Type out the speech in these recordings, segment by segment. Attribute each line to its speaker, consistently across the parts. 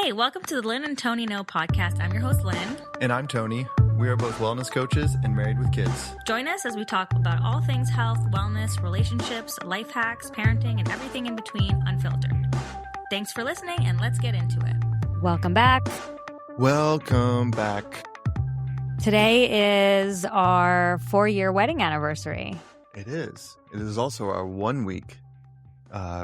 Speaker 1: Hey, welcome to the Lynn and Tony Know podcast. I'm your host, Lynn.
Speaker 2: And I'm Tony. We are both wellness coaches and married with kids.
Speaker 1: Join us as we talk about all things health, wellness, relationships, life hacks, parenting, and everything in between unfiltered. Thanks for listening, and let's get into it. Welcome back.
Speaker 2: Welcome back.
Speaker 1: Today is our 4-year wedding anniversary.
Speaker 2: It is. It is also our 1 week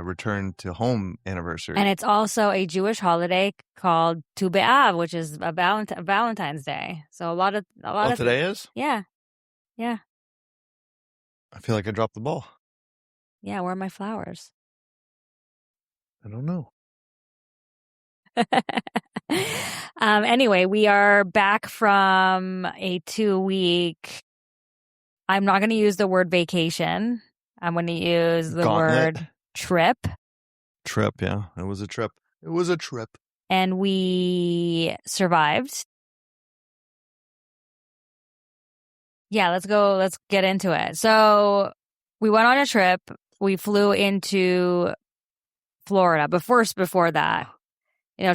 Speaker 2: return to home anniversary.
Speaker 1: And it's also a Jewish holiday called Tu B'Av, which is a Valentine's Day. So a lot of
Speaker 2: today is?
Speaker 1: Yeah.
Speaker 2: I feel like I dropped the ball.
Speaker 1: Yeah, where are my flowers?
Speaker 2: I don't know.
Speaker 1: Anyway, we are back from a 2-week. I'm not going to use the word vacation. I'm going to use the word trip.
Speaker 2: Trip, yeah. It was a trip.
Speaker 1: And we survived. Yeah, let's go. Let's get into it. So we went on a trip. We flew into Florida. But first, before that,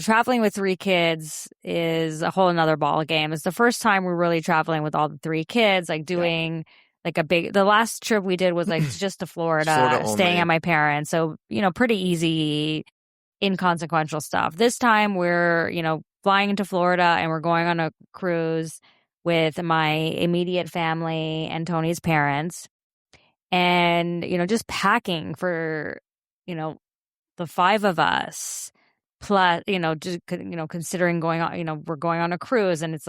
Speaker 1: traveling with 3 kids is a whole another ball game. It's the first time we're really traveling with all the 3 kids, doing the last trip we did was just to Florida staying at my parents. So, pretty easy, inconsequential stuff. This time we're, flying into Florida and we're going on a cruise with my immediate family and Tony's parents. And, just packing for, the 5 of us. Plus, just, considering going on, we're going on a cruise and it's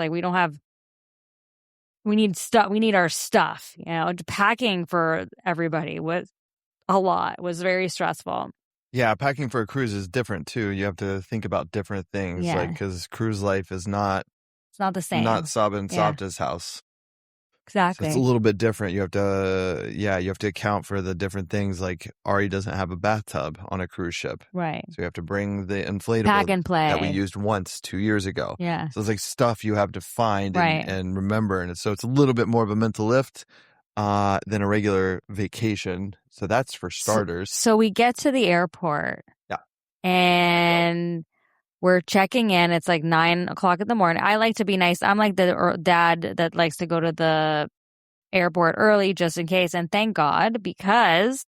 Speaker 1: we need stuff. We need our stuff, packing for everybody was a lot. It was very stressful.
Speaker 2: Yeah. Packing for a cruise is different too. You have to think about different things because cruise life is it's
Speaker 1: not the same.
Speaker 2: Not Saba and Sabta's house.
Speaker 1: Exactly.
Speaker 2: So it's a little bit different. You have to account for the different things. Like Ari doesn't have a bathtub on a cruise ship.
Speaker 1: Right.
Speaker 2: So you have to bring the inflatable
Speaker 1: pack and play
Speaker 2: that we used once 2 years ago.
Speaker 1: Yeah.
Speaker 2: So it's stuff you have to find and remember. And so it's a little bit more of a mental lift than a regular vacation. So that's for starters.
Speaker 1: So we get to the airport.
Speaker 2: Yeah.
Speaker 1: And we're checking in. It's 9 o'clock in the morning. I like to be nice. I'm like the dad that likes to go to the airport early just in case. And thank God, because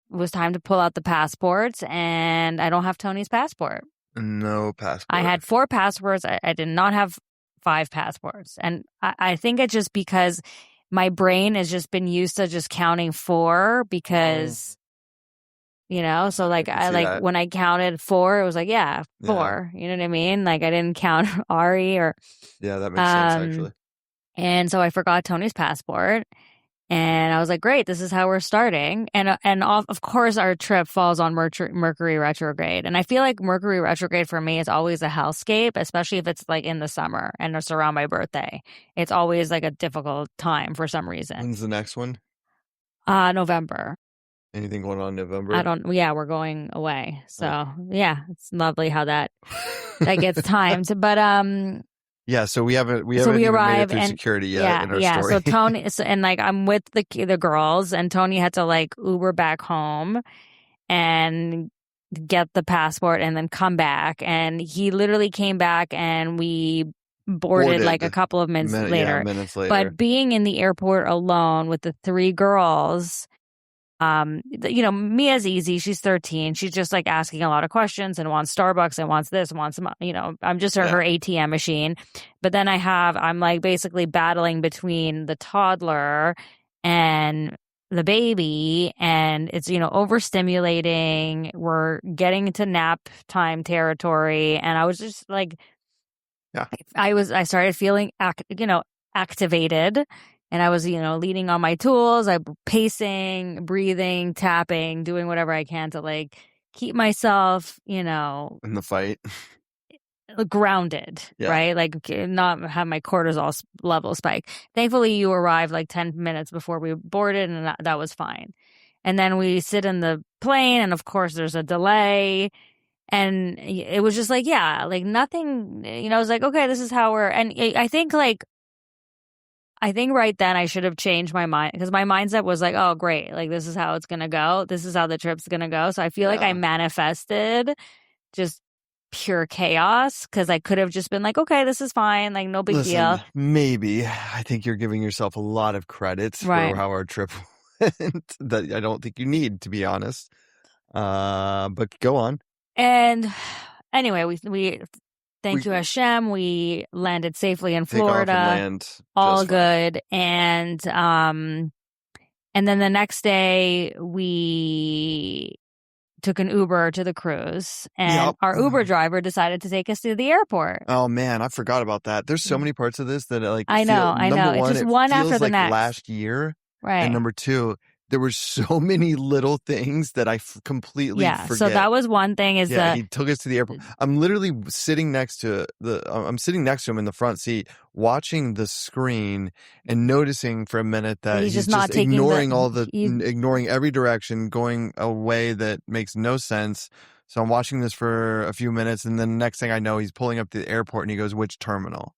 Speaker 1: it was time to pull out the passports and I don't have Tony's passport.
Speaker 2: No passport.
Speaker 1: I had 4 passports. I did not have 5 passports. And I think it's just because my brain has just been used to just counting 4 because... so when I counted 4, it was 4. Yeah. You know what I mean? I didn't count Ari or.
Speaker 2: Yeah, that makes sense actually.
Speaker 1: And so I forgot Tony's passport, and I was like, "Great, this is how we're starting." And of course, our trip falls on Mercury retrograde, and I feel like Mercury retrograde for me is always a hellscape, especially if it's in the summer and it's around my birthday. It's always a difficult time for some reason.
Speaker 2: When's the next one?
Speaker 1: November.
Speaker 2: Anything going on in November?
Speaker 1: We're going away. So, it's lovely how that gets timed. But,
Speaker 2: so we haven't even made it through security yet in our story.
Speaker 1: So Tony, I'm with the girls and Tony had to Uber back home and get the passport and then come back. And he literally came back and we boarded a couple of minutes later. But being in the airport alone with the 3 girls, Mia's easy. She's 13. She's just asking a lot of questions and wants Starbucks and wants this, I'm just her ATM machine. But then I'm basically battling between the toddler and the baby, and it's, overstimulating. We're getting into nap time territory. And I was just I started feeling, activated. And I was, leaning on my tools. I pacing, breathing, tapping, doing whatever I can to keep myself, in
Speaker 2: the fight,
Speaker 1: grounded, right? Not have my cortisol level spike. Thankfully, you arrived 10 minutes before we boarded, and that was fine. And then we sit in the plane, and of course, there's a delay. And it was just nothing. I was okay, this is how we're. And I think right then I should have changed my mind because my mindset was oh, great. This is how it's going to go. This is how the trip's going to go. So I feel I manifested just pure chaos, because I could have just been like, okay, this is fine, like no big deal.
Speaker 2: Maybe. I think you're giving yourself a lot of credit for how our trip went that I don't think you need, to be honest. But go on.
Speaker 1: And anyway, we thank you Hashem, we landed safely in Florida. All good. And then the next day we took an Uber to the cruise, and our Uber driver decided to take us to the airport.
Speaker 2: Oh man, I forgot about that. There's so many parts of this that
Speaker 1: I know.
Speaker 2: It's
Speaker 1: just one after the next.
Speaker 2: Last year,
Speaker 1: right?
Speaker 2: And number two, there were so many little things that I completely forget.
Speaker 1: So that was one thing.
Speaker 2: He took us to the airport. I'm literally sitting next to I'm sitting next to him in the front seat, watching the screen and noticing for a minute that he's just ignoring ignoring every direction, going a way that makes no sense. So I'm watching this for a few minutes, and then the next thing I know, he's pulling up to the airport, and he goes, "Which terminal?"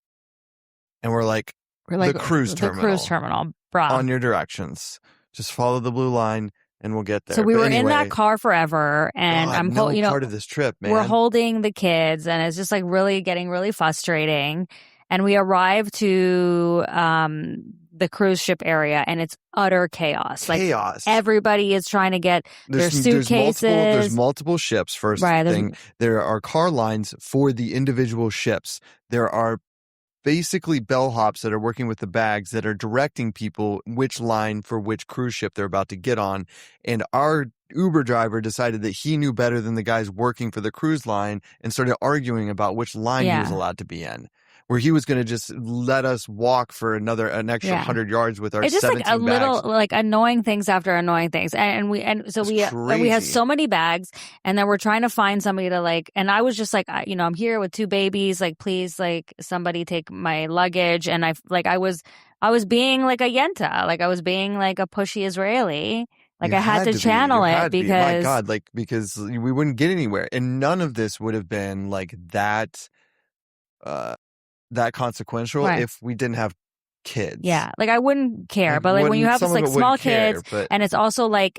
Speaker 2: And we're like, the cruise terminal.
Speaker 1: The cruise terminal, brah.
Speaker 2: On your directions. Just follow the blue line and we'll get there.
Speaker 1: So we were in that car forever, and I'm
Speaker 2: part of this trip, man.
Speaker 1: We're holding the kids, and it's just like really getting really frustrating. And we arrive to the cruise ship area, and it's utter chaos. Like everybody is trying to get their suitcases.
Speaker 2: There's multiple ships. First thing, there are car lines for the individual ships. There are basically bellhops that are working with the bags that are directing people which line for which cruise ship they're about to get on. And our Uber driver decided that he knew better than the guys working for the cruise line and started arguing about which line he was allowed to be in. Where he was going to just let us walk for an extra 100 yards with our 17 bags. It's just like a little
Speaker 1: like annoying things after annoying things, so we had so many bags, and then we're trying to find somebody to and I was just like, I'm here with 2 babies, like please, like somebody take my luggage, and I was being like a yenta, like I was being like a pushy Israeli. Like I had to channel it because
Speaker 2: my God, because we wouldn't get anywhere, and none of this would have been like that. That consequential if we didn't have kids.
Speaker 1: Yeah, like I wouldn't care, but like when you have this small kids, and it's also like,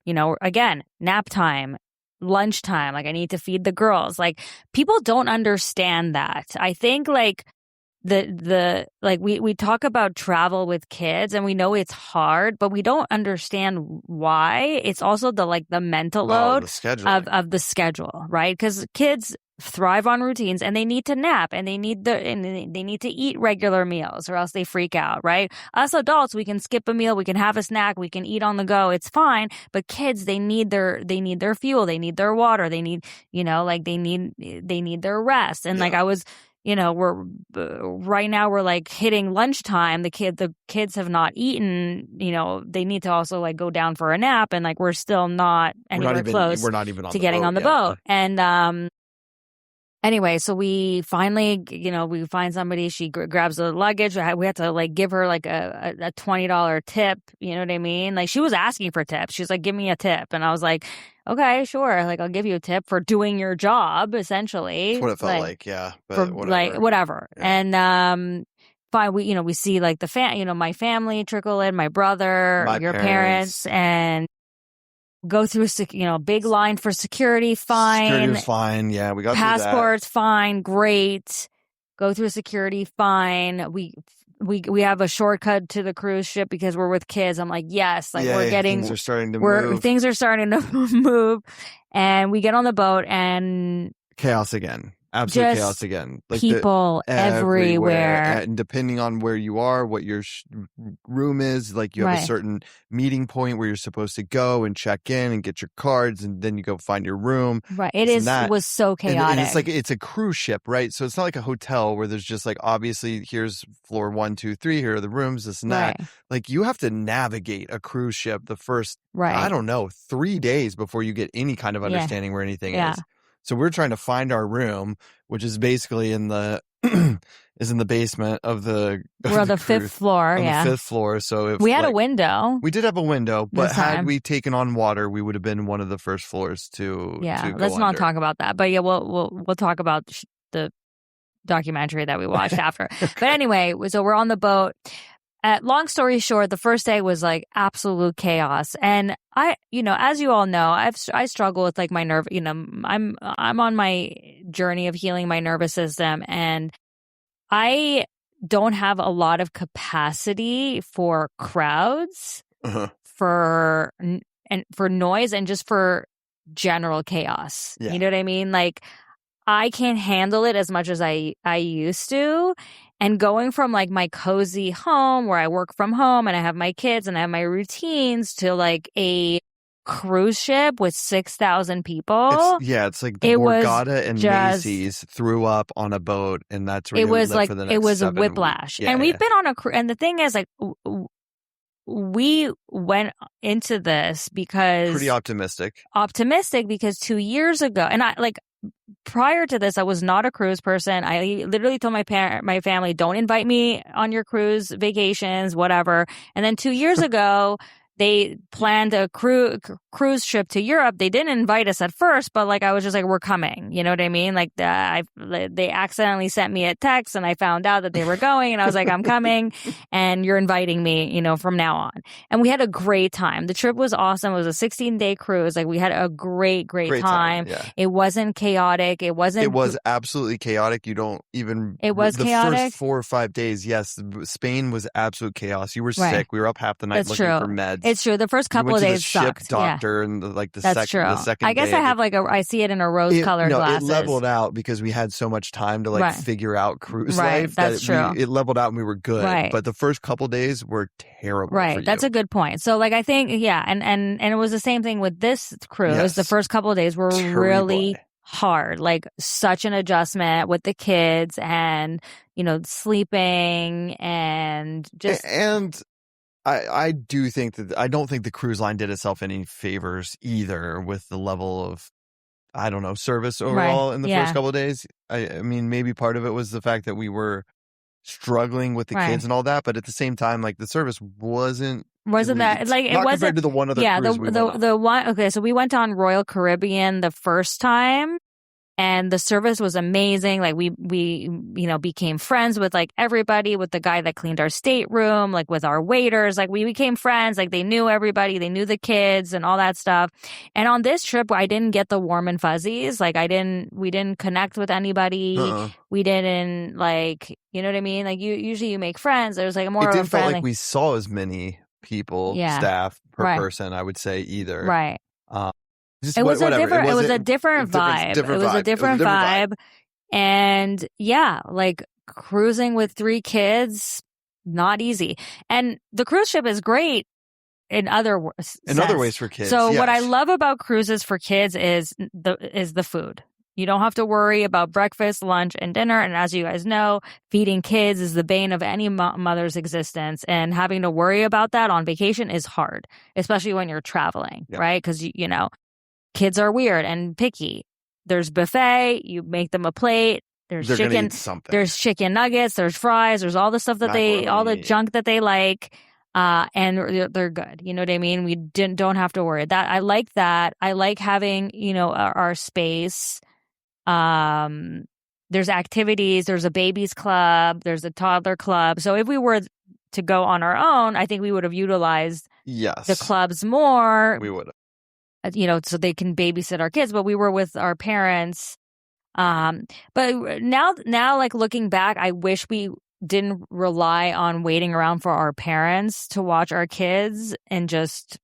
Speaker 1: again, nap time, lunchtime, like I need to feed the girls. Like people don't understand that. I think like we talk about travel with kids, and we know it's hard, but we don't understand why. It's also the mental load of the schedule, right? Because kids thrive on routines, and they need to nap, and they need to eat regular meals, or else they freak out, right? Us adults, we can skip a meal, we can have a snack, we can eat on the go, it's fine. But kids, they need their fuel, they need their water, they need they need their rest. And like I was, we're right now we're like hitting lunchtime. The kids have not eaten. They need to also like go down for a nap, and like we're still not anywhere close.
Speaker 2: We're not even on
Speaker 1: to getting on the boat. And anyway, so we finally, we find somebody. She grabs the luggage. We had to like give her like a $20 tip. You know what I mean? Like she was asking for tips. She's like, "Give me a tip," and I was like, "Okay, sure. Like I'll give you a tip for doing your job." Essentially,
Speaker 2: that's what it felt like. Yeah, but
Speaker 1: whatever. Yeah. And fine. We see like my family trickle in, my brother, your parents, and go through, big line for security. Fine.
Speaker 2: Security was fine. Yeah, we got
Speaker 1: passports. Fine. Great. Go through security. Fine. We have a shortcut to the cruise ship because we're with kids. I'm like, yes. Like we're getting.
Speaker 2: Things are starting to move.
Speaker 1: Things are starting to move, and we get on the boat, and
Speaker 2: chaos again. Absolute chaos again.
Speaker 1: Like people everywhere.
Speaker 2: And depending on where you are, what your room is, like you have a certain meeting point where you're supposed to go and check in and get your cards, and then you go find your room.
Speaker 1: Right. It was so chaotic.
Speaker 2: And it's a cruise ship, right? So it's not like a hotel where there's just like, obviously, here's floor 1, 2, 3, here are the rooms, this and that. Like you have to navigate a cruise ship the first, I don't know, 3 days before you get any kind of understanding where anything is. So we're trying to find our room, which is basically in the basement of the.
Speaker 1: We're on the fifth floor.
Speaker 2: On the fifth floor. So
Speaker 1: we had a window.
Speaker 2: We did have a window, but had we taken on water, we would have been one of the first floors to.
Speaker 1: Yeah,
Speaker 2: to go
Speaker 1: let's not
Speaker 2: under.
Speaker 1: talk about that. But yeah, we'll talk about the documentary that we watched after. But anyway, so we're on the boat. Long story short, the first day was like absolute chaos. And I, as you all know, I struggle with like my nerve, I'm on my journey of healing my nervous system. And I don't have a lot of capacity for crowds, for noise, and just for general chaos.
Speaker 2: Yeah.
Speaker 1: You know what I mean? Like, I can't handle it as much as I used to. And going from like my cozy home where I work from home and I have my kids and I have my routines to like a cruise ship with 6,000 people.
Speaker 2: It's like the Borgata and Macy's threw up on a boat, and that's where
Speaker 1: it was like
Speaker 2: for the next
Speaker 1: it was a
Speaker 2: 7
Speaker 1: whiplash.
Speaker 2: weeks.
Speaker 1: And we've been on a cruise, and the thing is, like, we went into this because
Speaker 2: pretty optimistic
Speaker 1: because 2 years ago, and I like. Prior to this, I was not a cruise person. I literally told my family, don't invite me on your cruise vacations, whatever. And then 2 years ago, they planned a cruise trip to Europe. They didn't invite us at first, but like I was just like, we're coming. You know what I mean? Like they accidentally sent me a text, and I found out that they were going, and I was like, I'm coming, and you're inviting me, you know, from now on. And we had a great time. The trip was awesome. It was a 16-day cruise. Like, we had a great time. Yeah. It wasn't chaotic. It was
Speaker 2: absolutely chaotic. You don't even.
Speaker 1: It was chaotic.
Speaker 2: The first 4 or 5 days, yes, Spain was absolute chaos. You were sick. We were up half the night looking for meds.
Speaker 1: It's true. The first couple of days sucked.
Speaker 2: Ship doctor and
Speaker 1: That's true.
Speaker 2: The second
Speaker 1: I guess
Speaker 2: day,
Speaker 1: I have I see it in a rose-colored glasses.
Speaker 2: It leveled out because we had so much time to figure out cruise life.
Speaker 1: That's true.
Speaker 2: It leveled out and we were good.
Speaker 1: Right.
Speaker 2: But the first couple days were terrible.
Speaker 1: Right. That's a good point. So I think, and it was the same thing with this cruise. Yes. The first couple of days were really hard, like such an adjustment with the kids and, sleeping and just.
Speaker 2: And I do think that I don't think the cruise line did itself any favors either with the level of, I don't know, service overall in the first couple of days. I mean, maybe part of it was the fact that we were struggling with the kids and all that, but at the same time, like the service wasn't
Speaker 1: that like it wasn't
Speaker 2: compared to the one other cruise we went on.
Speaker 1: The one. Okay, so we went on Royal Caribbean the first time. And the service was amazing. Like we became friends with like everybody, with the guy that cleaned our stateroom, like with our waiters. Like we became friends. Like they knew everybody, they knew the kids and all that stuff. And on this trip, I didn't get the warm and fuzzies. Like we didn't connect with anybody. We didn't you know what I mean? Like usually you make friends. There's like more. It
Speaker 2: didn't feel like we saw as many people, staff per person, I would say either.
Speaker 1: Right. It was a different vibe. It was a different vibe. And like cruising with 3 kids, not easy. And the cruise ship is great in other
Speaker 2: ways for kids.
Speaker 1: So what I love about cruises for kids is the food. You don't have to worry about breakfast, lunch, and dinner. And as you guys know, feeding kids is the bane of any mother's existence. And having to worry about that on vacation is hard, especially when you're traveling, right? Because, kids are weird and picky. There's buffet. You make them a plate. They're chicken. There's chicken nuggets. There's fries. There's all the stuff that all the junk that they like. And they're good. You know what I mean? We don't have to worry. I like that. I like having, our space. There's activities. There's a babies club. There's a toddler club. So if we were to go on our own, I think we would have utilized the clubs more.
Speaker 2: We would have.
Speaker 1: So they can babysit our kids, but we were with our parents. But now, like looking back, I wish we didn't rely on waiting around for our parents to watch our kids and just.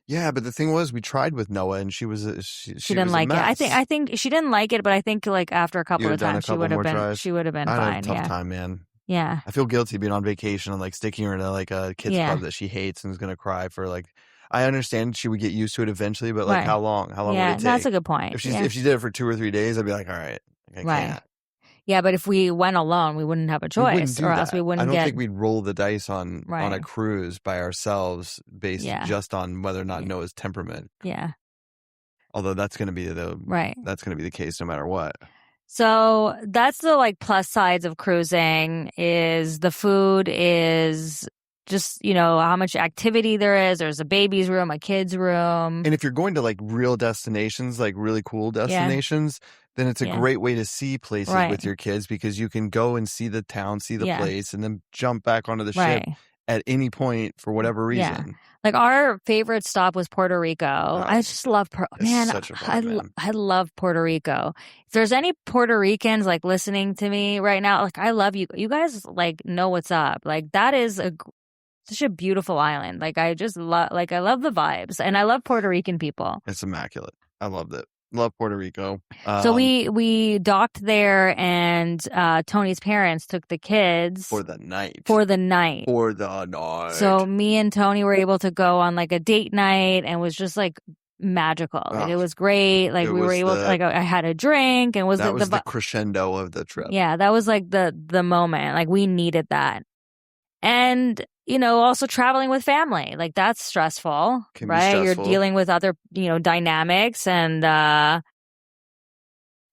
Speaker 2: Yeah, but the thing was, we tried with Noah, and she
Speaker 1: didn't like it. I think she didn't like it, but I think like after a couple of times, she would have been fine.
Speaker 2: I had a tough time, man.
Speaker 1: Yeah,
Speaker 2: I feel guilty being on vacation and like sticking her into like a kids club that she hates and is gonna cry for like. I understand she would get used to it eventually, but like how long? How long would it take?
Speaker 1: That's a good point.
Speaker 2: If she did it for 2 or 3 days, I'd be like, all right, I can't.
Speaker 1: Yeah, but if we went alone, we wouldn't have a choice, or else we wouldn't.
Speaker 2: I don't think we'd roll the dice on a cruise by ourselves based just on whether or not Noah's temperament.
Speaker 1: Yeah.
Speaker 2: Although that's going to be that's going to be the case no matter what.
Speaker 1: So that's the like plus sides of cruising is the food is. Just, how much activity there is. There's a baby's room, a kid's room.
Speaker 2: And if you're going to like real destinations, like really cool destinations, then it's a great way to see places with your kids because you can go and see the town, see the place, and then jump back onto the ship at any point for whatever reason.
Speaker 1: Yeah. Like our favorite stop was Puerto Rico. I just love, I love Puerto Rico. If there's any Puerto Ricans like listening to me right now, like I love you. You guys like know what's up. Like that is such a beautiful island. Like I just love, like I love the vibes, and I love Puerto Rican people.
Speaker 2: It's immaculate. I loved it. Love Puerto Rico.
Speaker 1: So we docked there, and Tony's parents took the kids
Speaker 2: for the night.
Speaker 1: So me and Tony were able to go on like a date night, and it was just like magical. Like it was great. Like we were able to, like I had a drink, and
Speaker 2: that was the crescendo of the trip.
Speaker 1: Yeah, that was like the moment. Like we needed that. And also traveling with family, like that's stressful, right? You're dealing with other, dynamics, and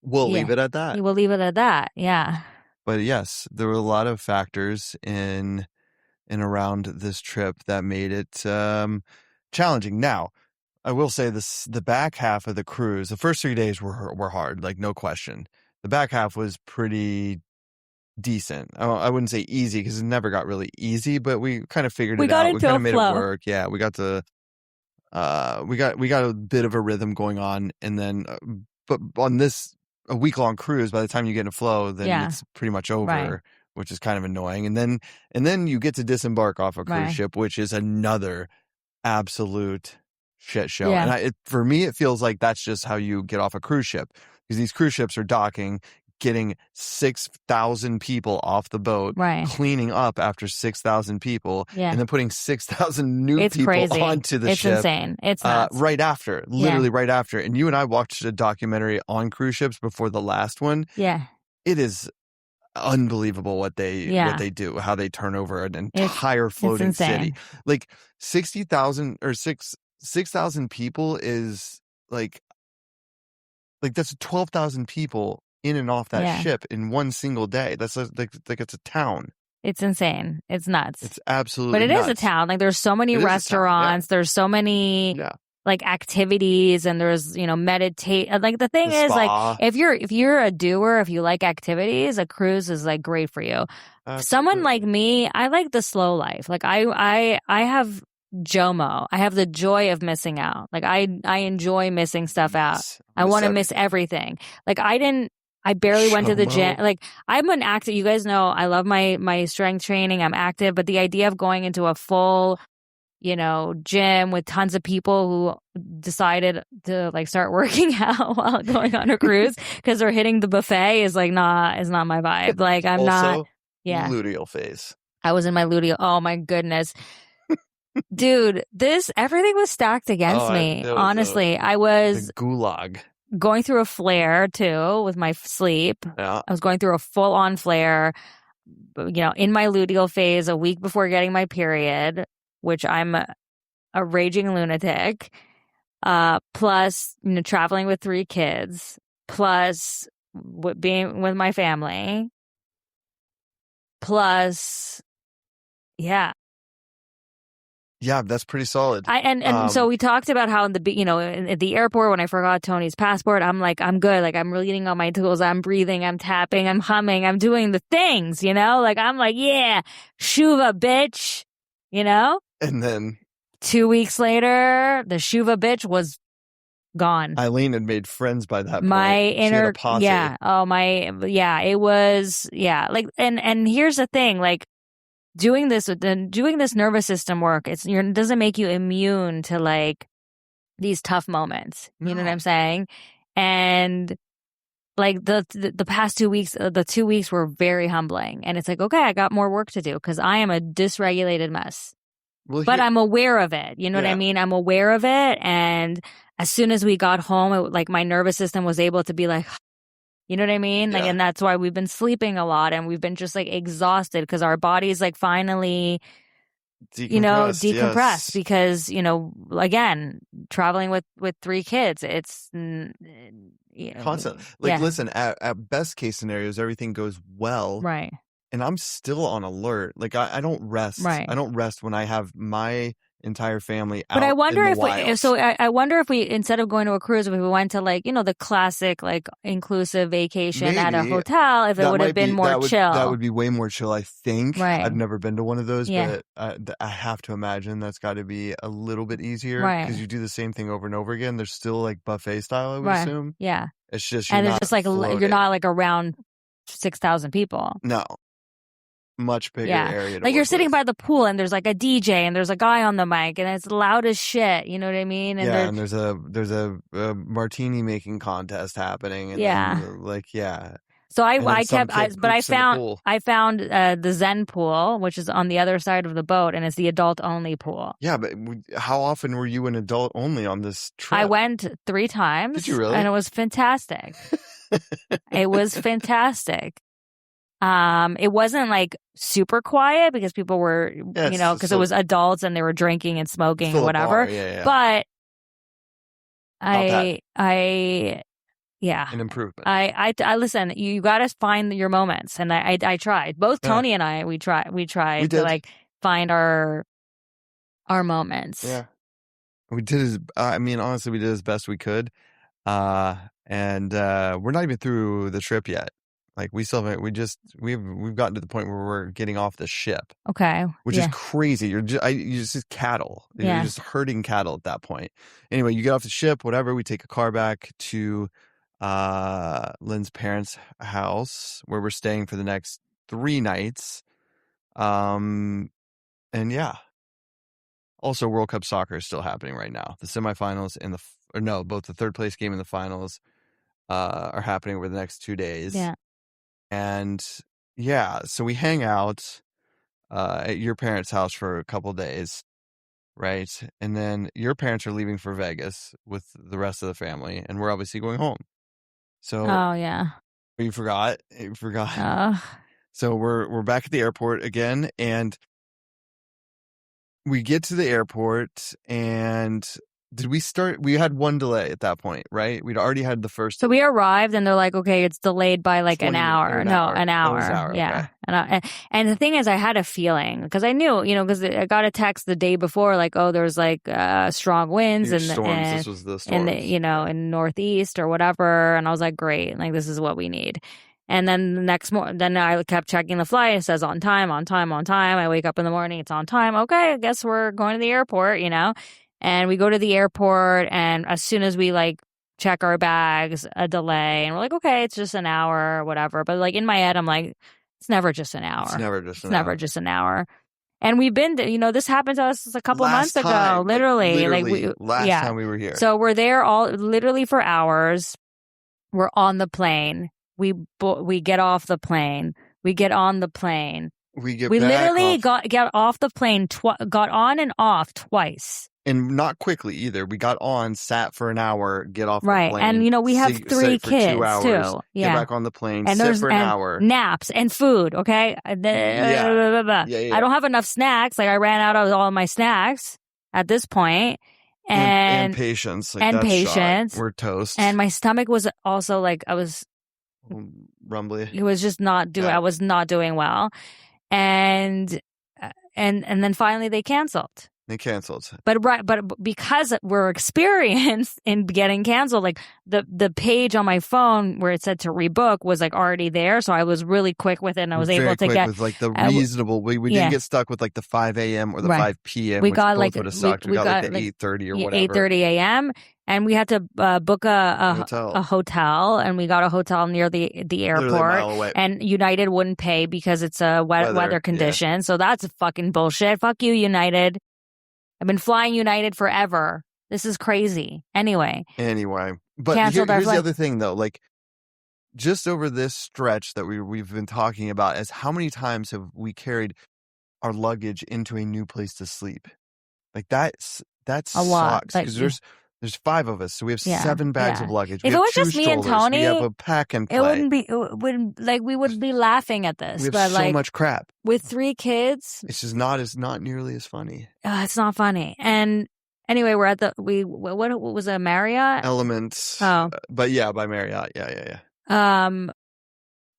Speaker 2: we'll leave it at that.
Speaker 1: We'll leave it at that. Yeah.
Speaker 2: But yes, there were a lot of factors in and around this trip that made it challenging. Now, I will say this: the back half of the cruise, the first 3 days were hard, like no question. The back half was pretty decent. I wouldn't say easy because it never got really easy, but we kind of figured it out. We kind of made it work. Yeah, we got to we got a bit of a rhythm going on, and then but on a week-long cruise, by the time you get in a flow, then it's pretty much over, which is kind of annoying. And then you get to disembark off a cruise ship, which is another absolute shit show.
Speaker 1: Yeah.
Speaker 2: And for me, it feels like that's just how you get off a cruise ship, because these cruise ships are docking, getting 6,000 people off the boat, cleaning up after 6,000 people, and then putting 6,000 new people onto the ship.
Speaker 1: It's insane. It's nuts.
Speaker 2: Right after, literally right after. And you and I watched a documentary on cruise ships before the last one.
Speaker 1: Yeah.
Speaker 2: It is unbelievable what they do, how they turn over an entire floating city. Like 60,000 or 6,000 people is like that's 12,000 people in and off that ship in one single day. That's like it's a town.
Speaker 1: It's insane. It's nuts.
Speaker 2: It's absolutely
Speaker 1: nuts. But it is a town. Like there's so many restaurants. There's so many like activities, and there's, meditate. Like the thing is, like if you're a doer, if you like activities, a cruise is like great for you. Someone like me, I like the slow life. Like I have JOMO. I have the joy of missing out. Like I enjoy missing stuff out. I want to miss everything. Like I barely went to the gym. Like I'm an active. You guys know I love my strength training. I'm active, but the idea of going into a full, gym with tons of people who decided to like start working out while going on a cruise because they're hitting the buffet is not my vibe. Like I'm
Speaker 2: also,
Speaker 1: not. Yeah.
Speaker 2: Luteal phase.
Speaker 1: I was in my luteal. Oh my goodness. Dude, everything was stacked against me. Honestly, I was
Speaker 2: gulag.
Speaker 1: Going through a flare too with my sleep.
Speaker 2: Yeah.
Speaker 1: I was going through a full-on flare, in my luteal phase a week before getting my period, which I'm a raging lunatic. Plus, traveling with 3 kids, plus being with my family, plus, yeah.
Speaker 2: Yeah, that's pretty solid.
Speaker 1: So we talked about how at the airport when I forgot Tony's passport, I'm like, I'm good. Like I'm reading all my tools. I'm breathing. I'm tapping. I'm humming. I'm doing the things, Like I'm like, yeah, Shuva bitch,
Speaker 2: And then
Speaker 1: 2 weeks later, the Shuva bitch was gone.
Speaker 2: Eileen had made friends by that point.
Speaker 1: My inner,
Speaker 2: posse.
Speaker 1: yeah. Oh my, yeah. It was, yeah. Like, and here's the thing, like. Doing this nervous system work, it doesn't make you immune to like these tough moments. You know what I'm saying? And like the past 2 weeks, the 2 weeks were very humbling. And it's like, okay, I got more work to do because I am a dysregulated mess. But I'm aware of it. You know what I mean? I'm aware of it. And as soon as we got home, like my nervous system was able to be like, you know what I mean? Like, and that's why we've been sleeping a lot and we've been just like exhausted because our body's like finally, decompressed because, again, traveling with 3 kids, it's,
Speaker 2: constant. Like, listen, at best case scenarios, everything goes well.
Speaker 1: Right.
Speaker 2: And I'm still on alert. Like I don't rest.
Speaker 1: Right.
Speaker 2: I don't rest when I have my entire family out.
Speaker 1: But I wonder
Speaker 2: in the wilds.
Speaker 1: I wonder if we, instead of going to a cruise, if we went to like, the classic like inclusive vacation at a hotel, if it would have been more chill.
Speaker 2: That would be way more chill, I think.
Speaker 1: Right.
Speaker 2: I've never been to one of those, but I have to imagine that's got to be a little bit easier because you do the same thing over and over again. There's still like buffet style, I would assume.
Speaker 1: Yeah.
Speaker 2: It's just,
Speaker 1: it's just like you're not like around 6,000 people.
Speaker 2: No. Much bigger area.
Speaker 1: Like you're sitting by the pool and there's like a DJ and there's a guy on the mic and it's loud as shit. You know what I mean? And
Speaker 2: and there's a martini making contest happening. And
Speaker 1: So I found the Zen pool, which is on the other side of the boat, and it's the adult only pool.
Speaker 2: Yeah, but how often were you an adult only on this trip?
Speaker 1: I went 3 times.
Speaker 2: Did you really?
Speaker 1: And it was fantastic. It was fantastic. It wasn't like super quiet because people were, because it was adults and they were drinking and smoking and whatever. But an
Speaker 2: improvement.
Speaker 1: I listen. You got to find your moments, and I tried. Both Tony and I, we tried to like find our moments.
Speaker 2: Yeah, we did. Honestly, we did as best we could, and we're not even through the trip yet. Like we've gotten to the point where we're getting off the ship.
Speaker 1: Okay.
Speaker 2: Which is crazy. You're just cattle. You're just herding cattle at that point. Anyway, you get off the ship, whatever. We take a car back to Lynn's parents' house where we're staying for the next 3 nights. And yeah. Also, World Cup soccer is still happening right now. The semifinals and both the third place game and the finals are happening over the next 2 days.
Speaker 1: Yeah.
Speaker 2: And so we hang out at your parents' house for a couple days, right? And then your parents are leaving for Vegas with the rest of the family, and we're obviously going home. So, you forgot. So we're back at the airport again, and we get to the airport, and we had 1 delay at that point, right? We'd already had the first.
Speaker 1: So we arrived and they're like, okay, it's delayed by like an hour. An hour. Yeah.
Speaker 2: Okay.
Speaker 1: And the thing is, I had a feeling because I knew, because I got a text the day before, like, oh, there's like strong winds
Speaker 2: this was the storms.
Speaker 1: in Northeast or whatever. And I was like, great. Like, this is what we need. And then the next morning, then I kept checking the flight. It says on time, on time, on time. I wake up in the morning. It's on time. Okay. I guess we're going to the airport, And we go to the airport, and as soon as we like check our bags, a delay, and we're like, okay, it's just an hour or whatever. But like in my head, I'm like, it's never just an hour.
Speaker 2: It's never just an
Speaker 1: hour. And we've been, this happened to us a couple months ago, literally.
Speaker 2: Last time we were here.
Speaker 1: So we're there literally for hours. We're on the plane. We get off the plane. We get on the plane.
Speaker 2: We
Speaker 1: literally got off the plane, got on and off twice.
Speaker 2: And not quickly either. We got on, sat for an hour, get off the plane.
Speaker 1: Right. And, we have 3 kids, 2 hours, too.
Speaker 2: Yeah. Get back on the plane, and sit for an hour.
Speaker 1: Naps and food, okay? I don't have enough snacks. Like, I ran out of all my snacks at this point. And
Speaker 2: patience.
Speaker 1: Patience.
Speaker 2: We're toast.
Speaker 1: And my stomach was also, like, I was...
Speaker 2: rumbly.
Speaker 1: It was just not doing... I was not doing well. And then finally they canceled. But because we're experienced in getting canceled, like the page on my phone where it said to rebook was like already there, so I was really quick with it, and I was able to get
Speaker 2: with like the reasonable. We didn't get stuck with like the 5 a.m. or the 5 p.m. We got like would have sucked. We got like the 8:30 or whatever.
Speaker 1: 8:30 a.m. And we had to book a hotel, and we got a hotel near the airport. And United wouldn't pay because it's a weather condition. Yeah. So that's fucking bullshit. Fuck you, United. I've been flying United forever. This is crazy. Anyway.
Speaker 2: But here's the other thing, though. Like, just over this stretch that we've been talking about is how many times have we carried our luggage into a new place to sleep? Like, that's a lot. Because there's 5 of us, so we have 7 bags of luggage.
Speaker 1: If it was just me and Tony,
Speaker 2: we have a pack and play.
Speaker 1: We would be laughing at this.
Speaker 2: We have so much crap.
Speaker 1: With 3 kids,
Speaker 2: it's just not nearly as funny.
Speaker 1: It's not funny. And anyway, we're at what was it, Marriott?
Speaker 2: Elements.
Speaker 1: Oh,
Speaker 2: but yeah, by Marriott. Yeah.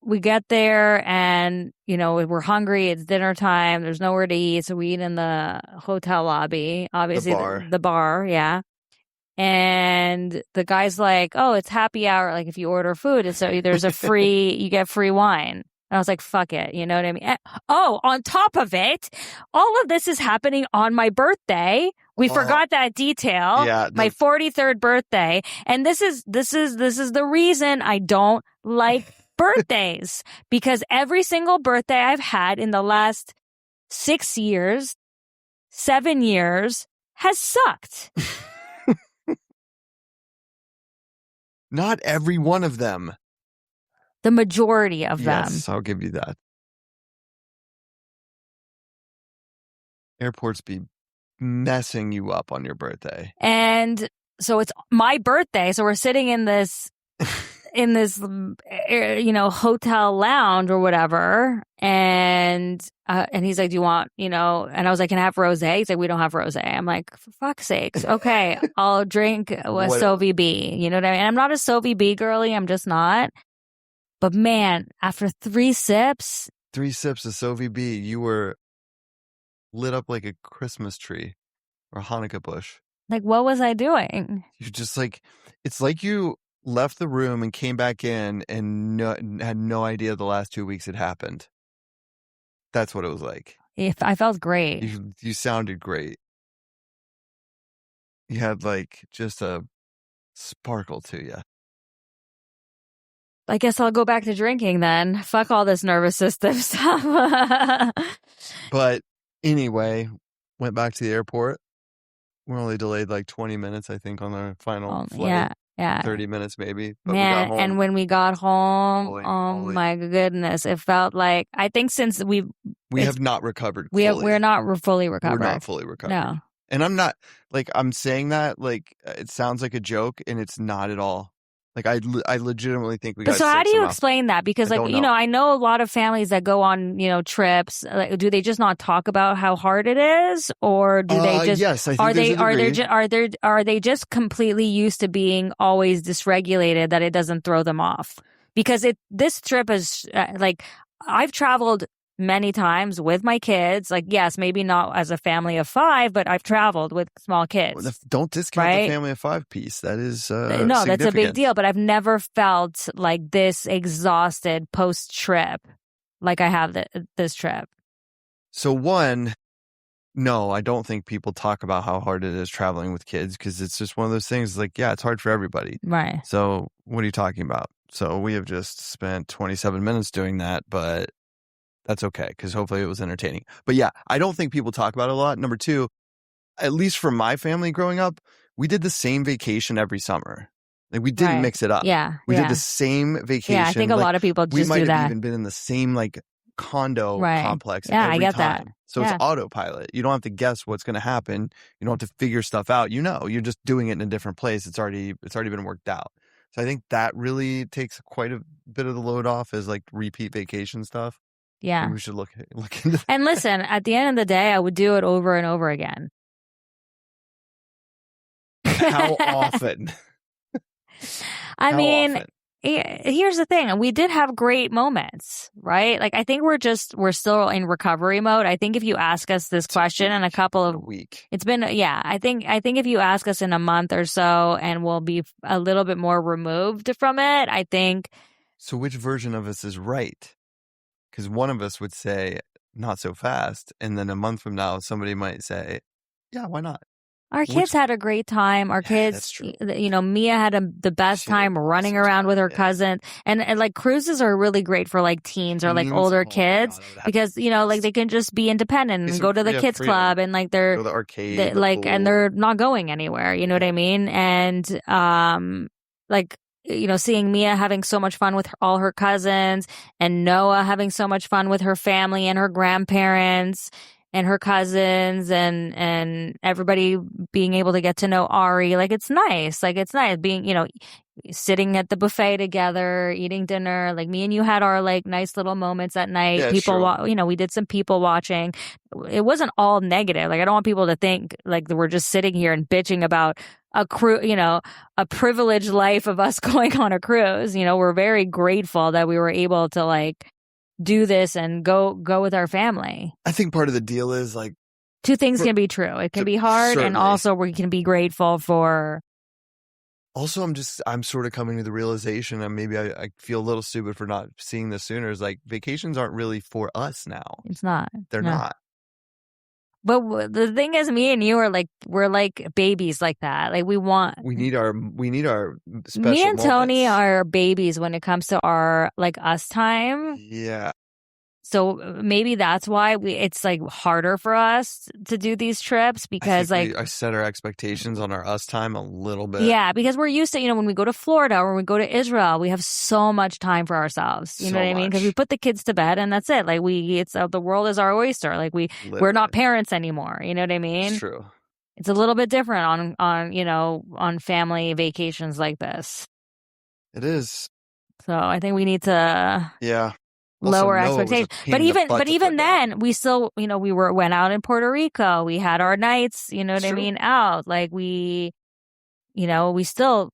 Speaker 1: we get there and, we're hungry. It's dinner time. There's nowhere to eat. So we eat in the hotel lobby, obviously the bar. Yeah. And the guy's like, oh, it's happy hour. Like if you order food, there's you get free wine. And I was like, fuck it. You know what I mean? Oh, on top of it, all of this is happening on my birthday. We forgot that detail. Yeah, my 43rd birthday. And this is the reason I don't like birthdays, because every single birthday I've had in the last 6 years, 7 years has sucked.
Speaker 2: Not every one of them.
Speaker 1: The majority of them.
Speaker 2: Yes, I'll give you that. Airports be messing you up on your birthday.
Speaker 1: And so it's my birthday. So we're sitting in this hotel lounge or whatever. And he's like, do you want, and I was like, can I have rosé? He's like, we don't have rosé. I'm like, for fuck's sakes. Okay. I'll drink a Sauvignon B. You know what I mean? I'm not a Sauvignon B girly. I'm just not. But man, after 3 sips
Speaker 2: of Sauvignon B, you were lit up like a Christmas tree or a Hanukkah bush.
Speaker 1: Like, what was I doing?
Speaker 2: You're just like, it's like you left the room and came back in and had no idea the last 2 weeks had happened. That's what it was like.
Speaker 1: I felt great.
Speaker 2: You sounded great. You had like just a sparkle to you.
Speaker 1: I guess I'll go back to drinking then. Fuck all this nervous system stuff.
Speaker 2: But anyway, went back to the airport. We're only delayed like 20 minutes, I think, on our final flight. Yeah. 30 minutes maybe. But
Speaker 1: man,
Speaker 2: we got home.
Speaker 1: And when we got home, my goodness, it felt like, I think since we
Speaker 2: have not recovered fully.
Speaker 1: We're not fully recovered.
Speaker 2: We're not fully recovered.
Speaker 1: No.
Speaker 2: And I'm not, like, I'm saying that, like, it sounds like a joke, and it's not at all. Like, I legitimately think we got.
Speaker 1: So how do you explain that? Because, like, I know a lot of families that go on, trips. Like, do they just not talk about how hard it is, or do they just?
Speaker 2: Yes, I think
Speaker 1: are they just completely used to being always dysregulated that it doesn't throw them off? Because this trip is like, I've traveled many times with my kids. Like, yes, maybe not as a family of 5, but I've traveled with small kids.
Speaker 2: Well, don't discount the family of 5 piece. That is
Speaker 1: no, that's a big deal. But I've never felt like this exhausted post trip, like I have this trip.
Speaker 2: So no, I don't think people talk about how hard it is traveling with kids, because it's just one of those things. Like, yeah, it's hard for everybody.
Speaker 1: Right.
Speaker 2: So what are you talking about? So we have just spent 27 minutes doing that, but that's okay, because hopefully it was entertaining. But yeah, I don't think people talk about it a lot. Number 2, at least for my family growing up, we did the same vacation every summer. Like, we didn't mix it up.
Speaker 1: Yeah.
Speaker 2: We did the same vacation.
Speaker 1: Yeah, I think a lot of people just do that.
Speaker 2: We might have even been in the same, like, condo complex every
Speaker 1: I get
Speaker 2: time.
Speaker 1: That.
Speaker 2: So it's autopilot. You don't have to guess what's going to happen. You don't have to figure stuff out. You're just doing it in a different place. It's already been worked out. So I think that really takes quite a bit of the load off, as like repeat vacation stuff.
Speaker 1: Yeah.
Speaker 2: Maybe we should look into that.
Speaker 1: And listen, at the end of the day, I would do it over and over again.
Speaker 2: How often?
Speaker 1: I mean, here's the thing. We did have great moments, right? Like, I think we're still in recovery mode. I think if you ask us this question in a
Speaker 2: week,
Speaker 1: it's been, I think if you ask us in a month or so, and we'll be a little bit more removed from it, I think.
Speaker 2: So which version of us is right? Because one of us would say, not so fast. And then a month from now, somebody might say, yeah, why not?
Speaker 1: Our kids had a great time. Our kids, Mia had the best time running around with her cousin. And like, cruises are really great for like teens or like older kids, because, like, they can just be independent and go to the kids club, and like they're
Speaker 2: go to the arcade,
Speaker 1: and they're not going anywhere. You know what I mean? And like, seeing Mia having so much fun with all her cousins, and Noah having so much fun with her family and her grandparents and her cousins, and everybody being able to get to know Ari. Like, it's nice. Like, it's nice being, sitting at the buffet together, eating dinner. Like, me and you had our like nice little moments at night.
Speaker 2: Yeah,
Speaker 1: we did some people watching. It wasn't all negative. Like, I don't want people to think like we're just sitting here and bitching about a privileged life of us going on a cruise. We're very grateful that we were able to like do this and go with our family.
Speaker 2: I think part of the deal is like
Speaker 1: two things can be true. It can be hard, certainly. And also we can be grateful for.
Speaker 2: Also, I'm sort of coming to the realization, and maybe I feel a little stupid for not seeing this sooner, is like vacations aren't really for us now.
Speaker 1: It's not.
Speaker 2: They're not.
Speaker 1: But the thing is, me and you we're like babies like that. Like we need our
Speaker 2: special
Speaker 1: Me and Tony
Speaker 2: moments.
Speaker 1: are babies when it comes to our like us time.
Speaker 2: Yeah.
Speaker 1: So maybe that's why it's like harder for us to do these trips because
Speaker 2: I set our expectations on our us time a little bit.
Speaker 1: Yeah, because we're used to, when we go to Florida or when we go to Israel, we have so much time for ourselves. You know what I mean? Because we put the kids to bed and that's it. Like the world is our oyster. Like we're not parents anymore. You know what I mean?
Speaker 2: It's true.
Speaker 1: It's a little bit different on family vacations like this.
Speaker 2: It is.
Speaker 1: So I think we need to.
Speaker 2: Yeah.
Speaker 1: Lower expectations, but even then, we still, we went out in Puerto Rico. We had our nights, I mean, out. Like we still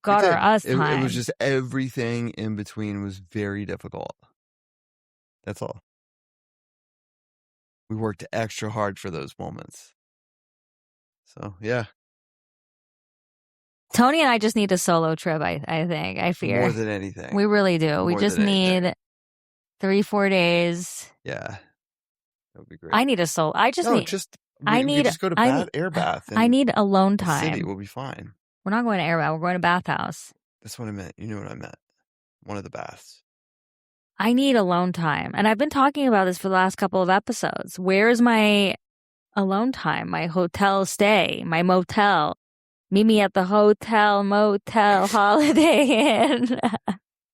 Speaker 1: got our us time.
Speaker 2: It was just everything in between was very difficult. That's all. We worked extra hard for those moments. So yeah.
Speaker 1: Tony and I just need a solo trip. I think. I fear
Speaker 2: more than anything.
Speaker 1: We really do. We just need 3-4 days.
Speaker 2: Yeah, that would be great.
Speaker 1: I need a soul. I just need.
Speaker 2: We just go to air bath.
Speaker 1: I need alone time.
Speaker 2: The city will be fine.
Speaker 1: We're not going to air bath. We're going to bathhouse.
Speaker 2: That's what I meant. You know what I meant. One of the baths.
Speaker 1: I need alone time, and I've been talking about this for the last couple of episodes. Where is my alone time? My hotel stay. My motel. Meet me at the hotel, motel, Holiday Inn.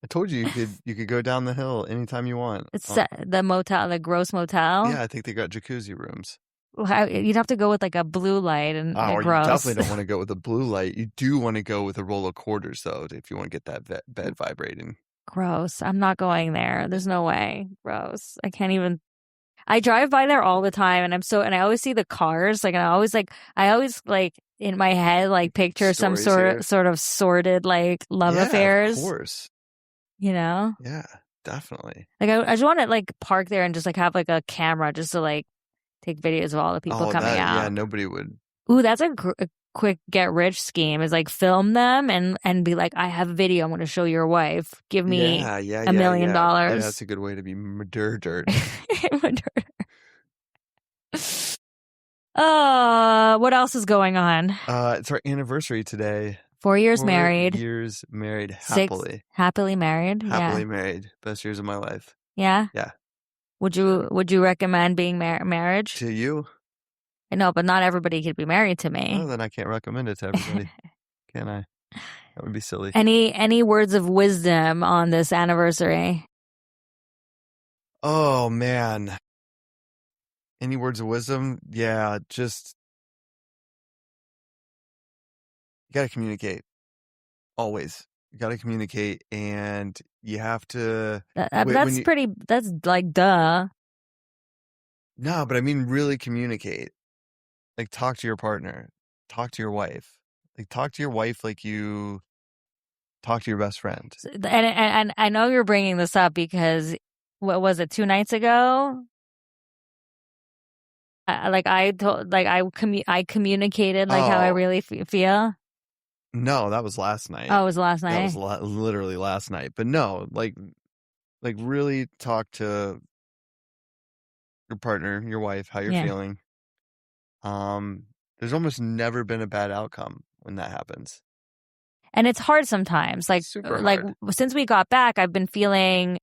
Speaker 2: I told you could go down the hill anytime you want.
Speaker 1: It's the motel, the gross motel.
Speaker 2: Yeah, I think they got jacuzzi rooms.
Speaker 1: You'd have to go with like a blue light and gross.
Speaker 2: You definitely don't want to go with a blue light. You do want to go with a roll of quarters though, if you want to get that bed vibrating.
Speaker 1: Gross. I'm not going there. There's no way. Gross. I can't even. I drive by there all the time, and I always see the cars. Like, and I always in my head like picture some sort of sordid like love affairs.
Speaker 2: Of course.
Speaker 1: Yeah,
Speaker 2: definitely.
Speaker 1: Like I just want to like park there and just like have like a camera just to like take videos of all the people coming out.
Speaker 2: Yeah, nobody would.
Speaker 1: Ooh, that's a quick get rich scheme. Is like film them and be like, I have a video. I'm going to show your wife. Give me $1 million.
Speaker 2: Yeah, that's a good way to be murdered.
Speaker 1: What else is going on?
Speaker 2: It's our anniversary today.
Speaker 1: 4 years married.
Speaker 2: 4 years married happily.
Speaker 1: Happily married.
Speaker 2: Happily married. Best years of my life.
Speaker 1: Yeah.
Speaker 2: Yeah.
Speaker 1: Would you recommend being marriage
Speaker 2: to you?
Speaker 1: I know, but not everybody could be married to me.
Speaker 2: Oh, then I can't recommend it to everybody, can I? That would be silly.
Speaker 1: Any words of wisdom on this anniversary?
Speaker 2: Oh man. Any words of wisdom? Yeah, just you got to communicate. Always. You got to communicate, and you have to.
Speaker 1: That's like duh.
Speaker 2: No, but I mean really communicate. Like talk to your partner. Talk to your wife. Like talk to your wife like you talk to your best friend.
Speaker 1: And I know you're bringing this up because what was it, 2 nights ago? I communicated like how I really feel.
Speaker 2: No, that was last night.
Speaker 1: Oh, it was last night.
Speaker 2: That was literally last night. But no, like really talk to your partner, your wife, how you're feeling. There's almost never been a bad outcome when that happens.
Speaker 1: And it's hard sometimes. Like
Speaker 2: super hard.
Speaker 1: Since we got back, I've been feeling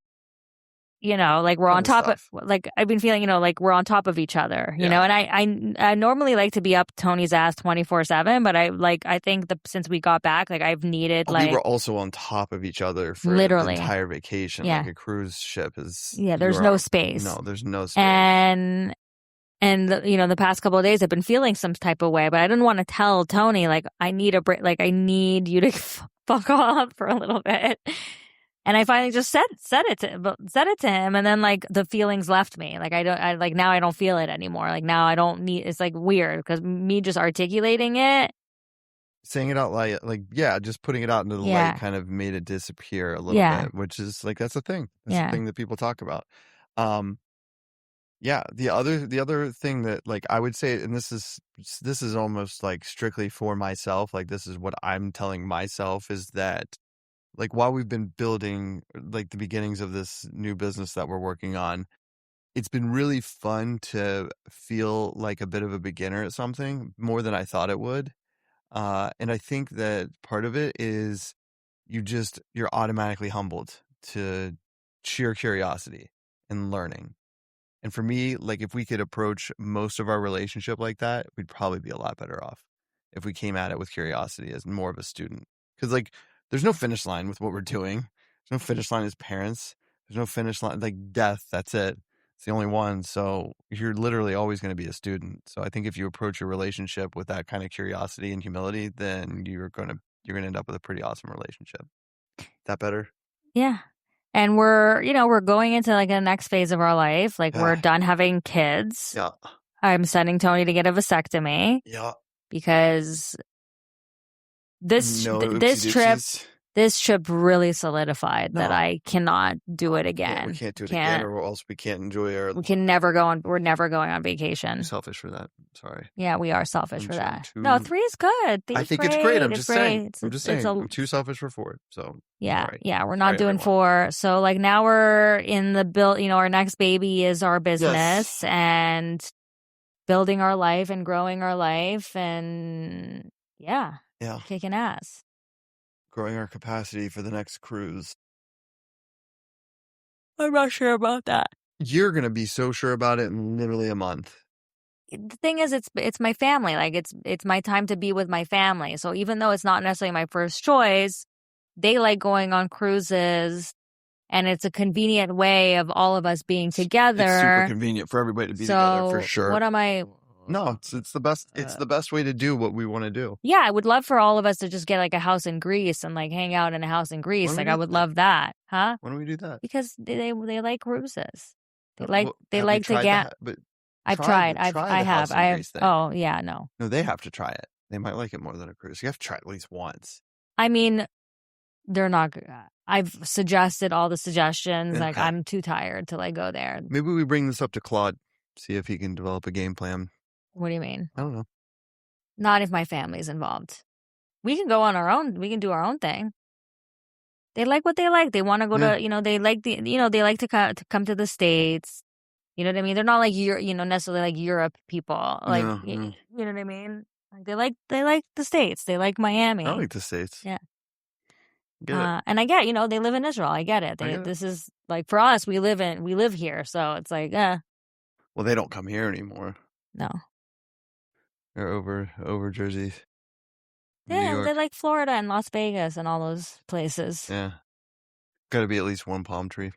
Speaker 1: like we're on top of, like I've been feeling, like we're on top of each other, you know, and I normally like to be up Tony's ass 24/7, but I think since we got back, like I've needed
Speaker 2: we were also on top of each other for
Speaker 1: literally
Speaker 2: the entire vacation.
Speaker 1: Yeah.
Speaker 2: Like a cruise ship is.
Speaker 1: Yeah. There's no space.
Speaker 2: No, there's no space.
Speaker 1: And the past couple of days I've been feeling some type of way, but I didn't want to tell Tony, like, I need a break. Like I need you to fuck off for a little bit. And I finally just said it to him, and then like the feelings left me. Like now I don't feel it anymore. Like now I don't need. It's like weird because me just articulating it
Speaker 2: saying it out like yeah, just putting it out into the light kind of made it disappear a little bit, which is like that's a thing. That's a thing that people talk about. Yeah, the other thing that like I would say, and this is almost like strictly for myself, like this is what I'm telling myself, is that like while we've been building like the beginnings of this new business that we're working on, it's been really fun to feel like a bit of a beginner at something more than I thought it would. And I think that part of it is you're automatically humbled to sheer curiosity and learning. And for me, like if we could approach most of our relationship like that, we'd probably be a lot better off if we came at it with curiosity as more of a student. Because like there's no finish line with what we're doing. There's no finish line as parents. There's no finish line like death. That's it. It's the only one. So you're literally always going to be a student. So I think if you approach your relationship with that kind of curiosity and humility, then you're gonna end up with a pretty awesome relationship. That better?
Speaker 1: Yeah. And we're going into like the next phase of our life. Like we're done having kids.
Speaker 2: Yeah.
Speaker 1: I'm sending Tony to get a vasectomy.
Speaker 2: Yeah.
Speaker 1: Because this trip really solidified that I cannot do it again.
Speaker 2: Yeah, we can't do it again, or else we can't enjoy our.
Speaker 1: We're never going on vacation.
Speaker 2: I'm selfish for that. Sorry.
Speaker 1: Yeah, we are selfish for that. No, 3 is good.
Speaker 2: I think it's great. I'm just saying. I'm too selfish for 4. So
Speaker 1: yeah, we're not doing 4. So like now we're in the build. Our next baby is our business and building our life and growing our life and kicking ass.
Speaker 2: Growing our capacity for the next cruise.
Speaker 1: I'm not sure about that.
Speaker 2: You're going to be so sure about it in literally a month.
Speaker 1: The thing is, it's my family. Like it's my time to be with my family. So even though it's not necessarily my first choice, they like going on cruises, and it's a convenient way of all of us being together.
Speaker 2: It's super convenient for everybody to be together for sure.
Speaker 1: What am I?
Speaker 2: No, it's the best. It's the best way to do what we want to do.
Speaker 1: Yeah, I would love for all of us to just get like a house in Greece and like hang out in a house in Greece. Like I would love that, huh?
Speaker 2: Why don't we do that?
Speaker 1: Because they like cruises. They like to get. I've tried. I have. Oh yeah, no.
Speaker 2: No, they have to try it. They might like it more than a cruise. You have to try it at least once.
Speaker 1: I mean, they're not. I've suggested all the suggestions. Okay. Like I'm too tired to like go there.
Speaker 2: Maybe we bring this up to Claude, see if he can develop a game plan.
Speaker 1: What do you mean?
Speaker 2: I don't know.
Speaker 1: Not if my family's involved. We can go on our own. We can do our own thing. They like what they like. They want to go to, they like they like to come to the States. You know what I mean? They're not like necessarily like Europe people. Like you know what I mean? Like they like the States. They like Miami.
Speaker 2: I like the States.
Speaker 1: Yeah.
Speaker 2: And
Speaker 1: I get, they live in Israel. I get it. This is like for us. We live here, so it's like,
Speaker 2: Well, they don't come here anymore.
Speaker 1: No.
Speaker 2: They're over Jersey.
Speaker 1: Yeah, they like Florida and Las Vegas and all those places.
Speaker 2: Yeah. Got to be at least one palm tree.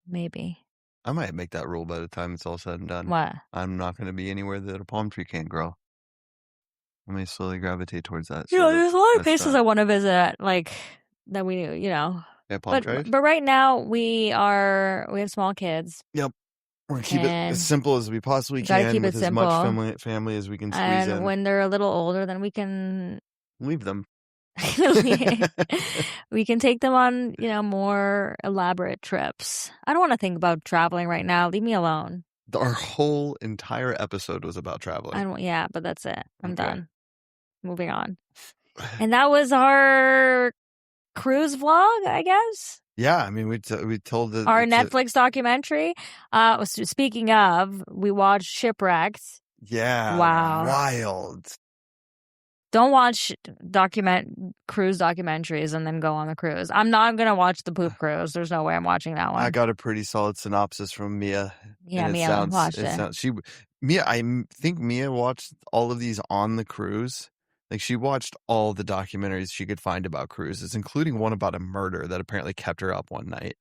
Speaker 1: Maybe.
Speaker 2: I might make that rule by the time it's all said and done.
Speaker 1: What?
Speaker 2: I'm not going to be anywhere that a palm tree can't grow. I may slowly gravitate towards that.
Speaker 1: There's a lot of places I want to visit, like that we knew,
Speaker 2: Yeah, palm trees.
Speaker 1: But right now we have small kids.
Speaker 2: Yep. We're going to keep it as simple as we possibly can with as much family as we can squeeze in.
Speaker 1: And when they're a little older, then we can
Speaker 2: leave them.
Speaker 1: We can take them on, more elaborate trips. I don't want to think about traveling right now. Leave me alone.
Speaker 2: Our whole entire episode was about traveling.
Speaker 1: Yeah, but that's it. I'm done. Moving on. And that was our cruise vlog, I guess.
Speaker 2: Yeah, I mean, we told
Speaker 1: our Netflix documentary. Speaking of, we watched Shipwrecked.
Speaker 2: Yeah.
Speaker 1: Wow.
Speaker 2: Wild.
Speaker 1: Don't watch cruise documentaries and then go on the cruise. I'm not going to watch the poop cruise. There's no way I'm watching that one.
Speaker 2: I got a pretty solid synopsis from Mia.
Speaker 1: Yeah, Mia watched it.
Speaker 2: I think Mia watched all of these on the cruise. Like she watched all the documentaries she could find about cruises, including one about a murder that apparently kept her up one night.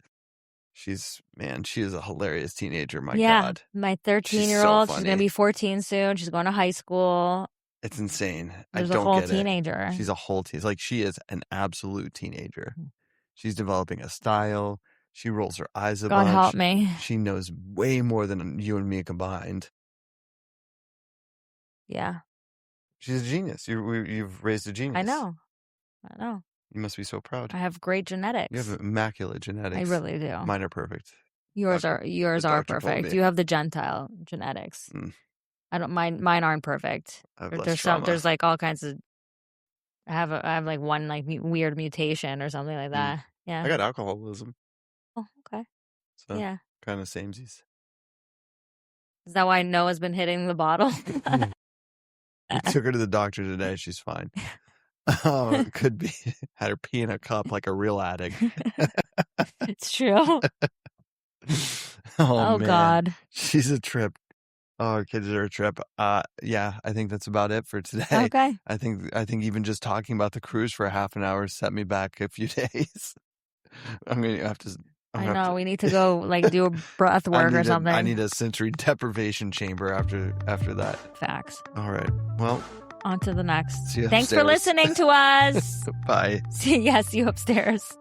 Speaker 2: She is a hilarious teenager. My God.
Speaker 1: My 13-year-old. She's going to be 14 soon. She's going to high school.
Speaker 2: It's insane.
Speaker 1: There's
Speaker 2: I don't
Speaker 1: a whole
Speaker 2: get
Speaker 1: teenager.
Speaker 2: She's a whole teen. Like she is an absolute teenager. She's developing a style. She rolls her eyes a bunch.
Speaker 1: God help me.
Speaker 2: She knows way more than you and me combined.
Speaker 1: Yeah.
Speaker 2: She's a genius. You've raised a genius.
Speaker 1: I know.
Speaker 2: You must be so proud.
Speaker 1: I have great genetics.
Speaker 2: You have immaculate genetics.
Speaker 1: I really do.
Speaker 2: Mine are perfect.
Speaker 1: Yours are perfect. You have the Gentile genetics. I don't. Mine aren't perfect. There's like all kinds of. I have like one like weird mutation or something like that. Yeah.
Speaker 2: I got alcoholism.
Speaker 1: Oh, okay.
Speaker 2: So yeah, kind of samesies.
Speaker 1: Is that why Noah's been hitting the bottle?
Speaker 2: We took her to the doctor today. She's fine. Oh, it could be. Had her pee in a cup like a real addict.
Speaker 1: It's true.
Speaker 2: Oh man.
Speaker 1: God.
Speaker 2: She's a trip. Oh, our kids are a trip. Yeah, I think that's about it for today.
Speaker 1: Okay.
Speaker 2: I think even just talking about the cruise for half an hour set me back a few days. I'm gonna have to.
Speaker 1: I know. We need to go like do a breath work or something.
Speaker 2: I need a sensory deprivation chamber after that.
Speaker 1: Facts.
Speaker 2: All right. Well.
Speaker 1: On to the next.
Speaker 2: See you
Speaker 1: Thanks for listening to us.
Speaker 2: Bye.
Speaker 1: See you upstairs.